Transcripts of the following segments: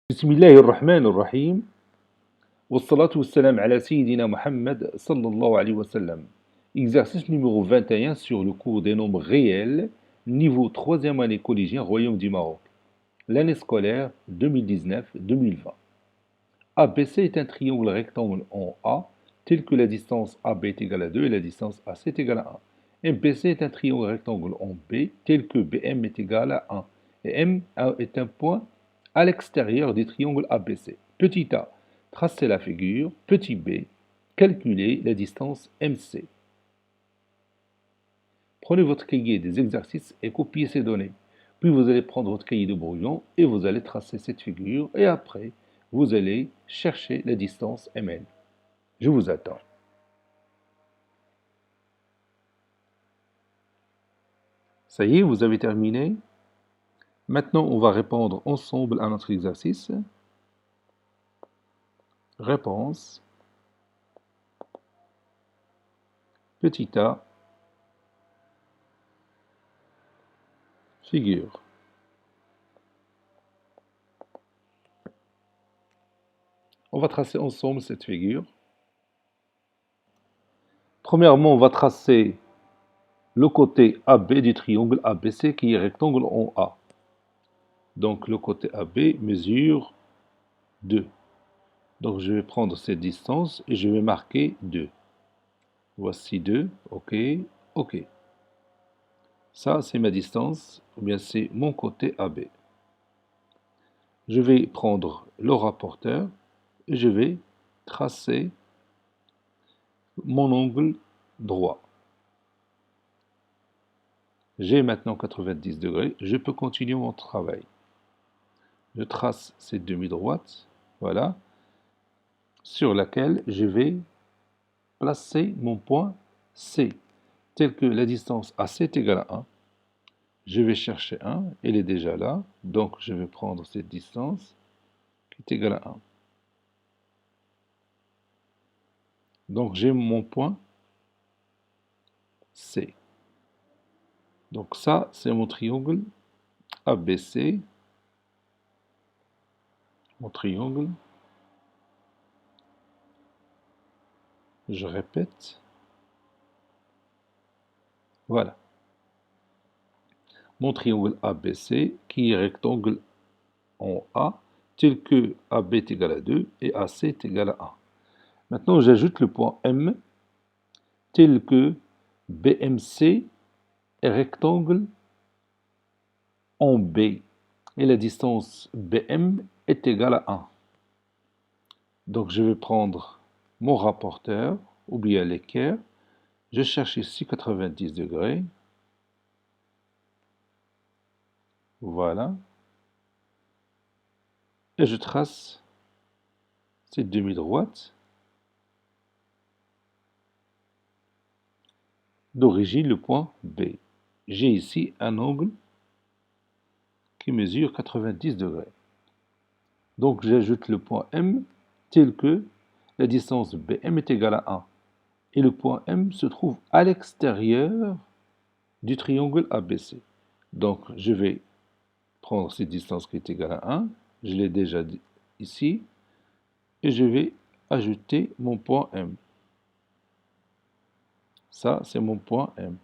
بسم الله الرحمن الرحيم والصلاة والسلام على سيدنا Mohammed sallallahu alayhi wa sallam. Exercice numéro 21 sur le cours des nombres réels, niveau 3e année collégien, Royaume du Maroc. L'année scolaire 2019-2020. ABC est un triangle rectangle en A, tel que la distance AB est égale à 2 et la distance AC est égale à 1. MBC est un triangle rectangle en B, tel que BM est égal à 1. Et M est un point à l'extérieur du triangle ABC. Petit a, tracez la figure. Petit b, calculez la distance MC. Prenez votre cahier des exercices et copiez ces données. Puis vous allez prendre votre cahier de brouillon et vous allez tracer cette figure. Et après, vous allez chercher la distance ML. Je vous attends. Ça y est, vous avez terminé. Maintenant, on va répondre ensemble à notre exercice. Réponse. Petit a. Figure. On va tracer ensemble cette figure. Premièrement, on va tracer le côté AB du triangle ABC qui est rectangle en A. Donc le côté AB mesure 2. Donc je vais prendre cette distance et je vais marquer 2. Voici 2, ok, ok. Ça c'est ma distance, ou bien c'est mon côté AB. Je vais prendre le rapporteur et je vais tracer mon angle droit. J'ai maintenant 90 degrés, je peux continuer mon travail. Je trace cette demi-droite, voilà, sur laquelle je vais placer mon point C, tel que la distance AC est égale à 1. Je vais chercher 1, elle est déjà là, donc je vais prendre cette distance qui est égale à 1. Donc j'ai mon point C. Donc ça, c'est mon triangle ABC, mon triangle, je répète, voilà. Mon triangle ABC qui est rectangle en A, tel que AB est égal à 2 et AC est égal à 1. Maintenant, j'ajoute le point M, tel que BMC est rectangle en B, et la distance BM est égale à 1. Donc, je vais prendre mon rapporteur, ou bien l'équerre, je cherche ici 90 degrés, voilà, et je trace cette demi-droite d'origine le point B. J'ai ici un angle qui mesure 90 degrés. Donc j'ajoute le point M tel que la distance BM est égale à 1. Et le point M se trouve à l'extérieur du triangle ABC. Donc je vais prendre cette distance qui est égale à 1, je l'ai déjà dit ici, et je vais ajouter mon point M. Ça, c'est mon point M.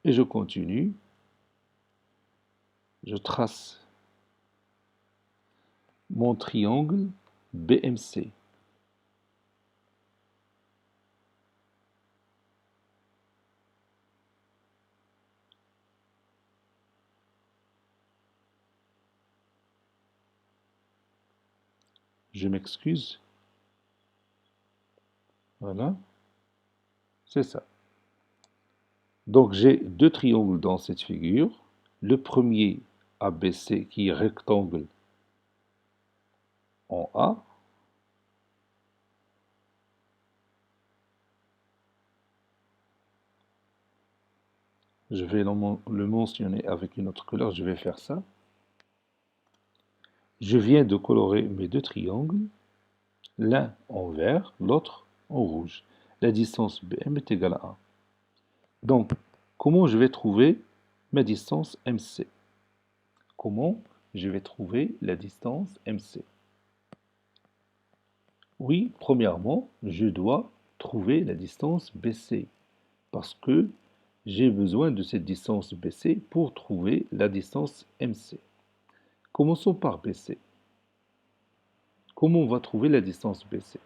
Et je continue. Je trace mon triangle BMC. Je m'excuse. Voilà. C'est ça. Donc j'ai deux triangles dans cette figure. Le premier ABC qui est rectangle en A. Je vais le mentionner avec une autre couleur, je vais faire ça. Je viens de colorer mes deux triangles, l'un en vert, l'autre en rouge. La distance BM est égale à 1. Donc, comment je vais trouver ma distance MC? Comment je vais trouver la distance MC? Oui, premièrement, je dois trouver la distance BC parce que j'ai besoin de cette distance BC pour trouver la distance MC. Commençons par BC. Comment on va trouver la distance BC?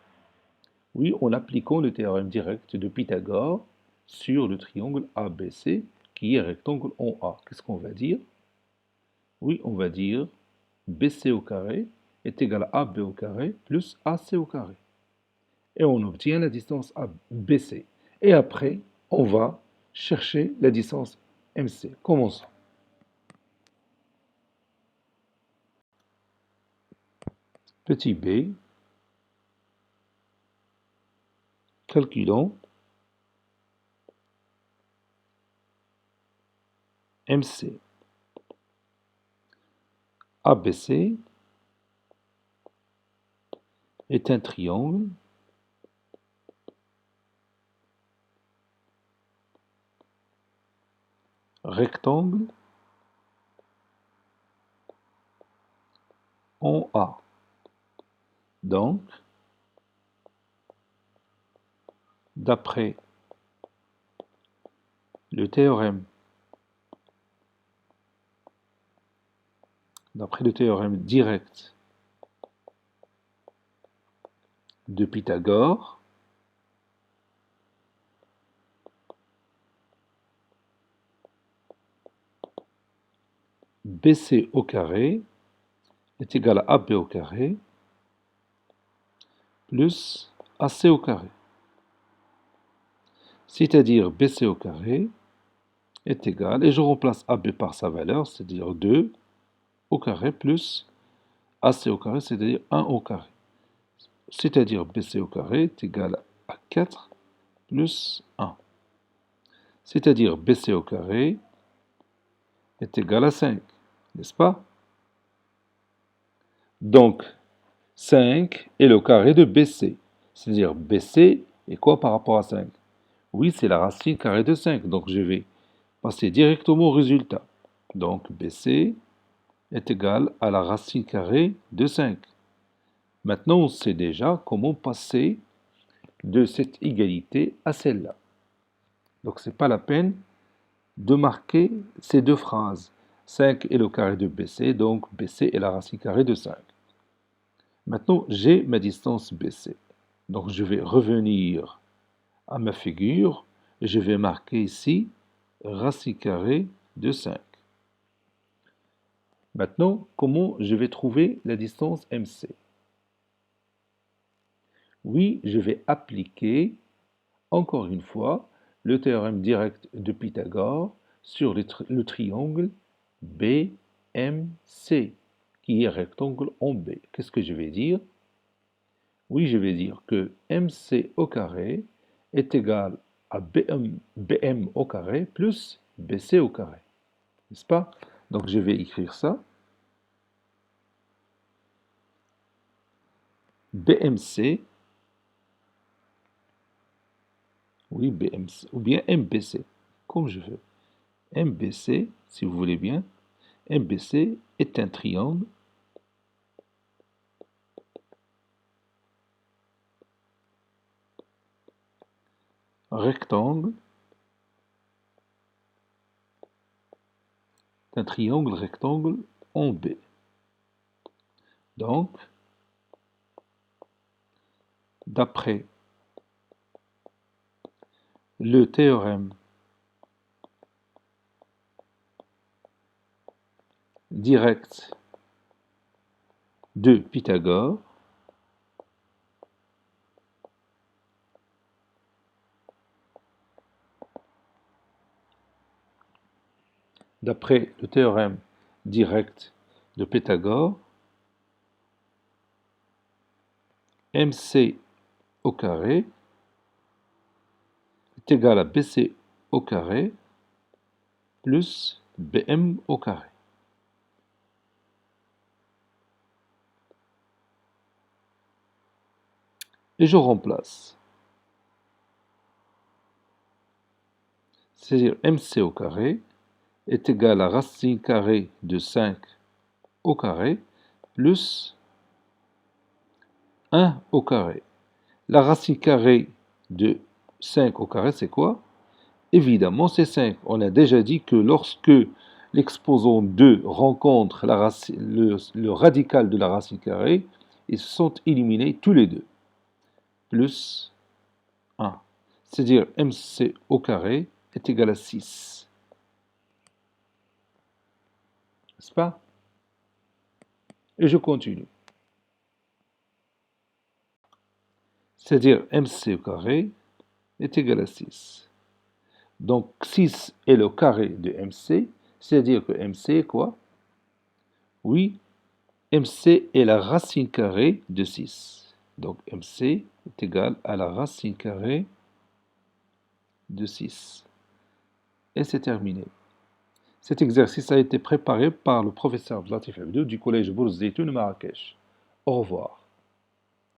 Oui, en appliquant le théorème direct de Pythagore sur le triangle ABC qui est rectangle en A. Qu'est-ce qu'on va dire? Oui, on va dire BC au carré est égal à AB au carré plus AC au carré. Et on obtient la distance BC. Et après, on va chercher la distance MC. Commençons. Petit b, calculons MC. ABC est un triangle rectangle en A. Donc, d'après le théorème direct de Pythagore, BC au carré est égal à AB au carré plus AC au carré. C'est-à-dire BC au carré est égal, et je remplace AB par sa valeur, c'est-à-dire 2 au carré plus AC au carré, c'est-à-dire 1 au carré. C'est-à-dire BC au carré est égal à 4 plus 1. C'est-à-dire BC au carré est égal à 5, n'est-ce pas? Donc, 5 est le carré de BC. C'est-à-dire BC est quoi par rapport à 5? Oui, c'est la racine carrée de 5. Donc, je vais passer directement au résultat. Donc, BC est égal à la racine carrée de 5. Maintenant, on sait déjà comment passer de cette égalité à celle-là. Donc, ce n'est pas la peine de marquer ces deux phrases. 5 est le carré de BC, donc BC est la racine carrée de 5. Maintenant, j'ai ma distance BC. Donc, je vais revenir à ma figure et je vais marquer ici racine carrée de 5. Maintenant, comment je vais trouver la distance MC? Oui, je vais appliquer, encore une fois, le théorème direct de Pythagore sur le triangle BMC, qui est rectangle en B. Qu'est-ce que je vais dire? Oui, je vais dire que MC au carré est égal à BM au carré plus BC au carré. N'est-ce pas? Donc je vais écrire ça. BMC, oui, BMC, ou bien MBC, comme je veux. MBC, si vous voulez bien, MBC est un triangle rectangle, un triangle rectangle en B. Donc, d'après le théorème direct de Pythagore, d'après le théorème direct de Pythagore, MC au carré est égal à BC au carré plus BM au carré. Et je remplace. C'est-à-dire MC au carré est égal à racine carrée de 5 au carré plus 1 au carré. La racine carrée de 5 au carré, c'est quoi? Évidemment, c'est 5. On a déjà dit que lorsque l'exposant 2 rencontre le radical de la racine carrée, ils sont éliminés tous les deux. Plus 1. C'est-à-dire MC au carré est égal à 6. N'est-ce pas? Et je continue. C'est-à-dire MC au carré est égal à 6. Donc 6 est le carré de MC, c'est-à-dire que MC est quoi? Oui, MC est la racine carrée de 6. Donc MC est égal à la racine carrée de 6. Et c'est terminé. Cet exercice a été préparé par le professeur Latif Abdou du collège Bourz Zeytoun Marrakech. Au revoir.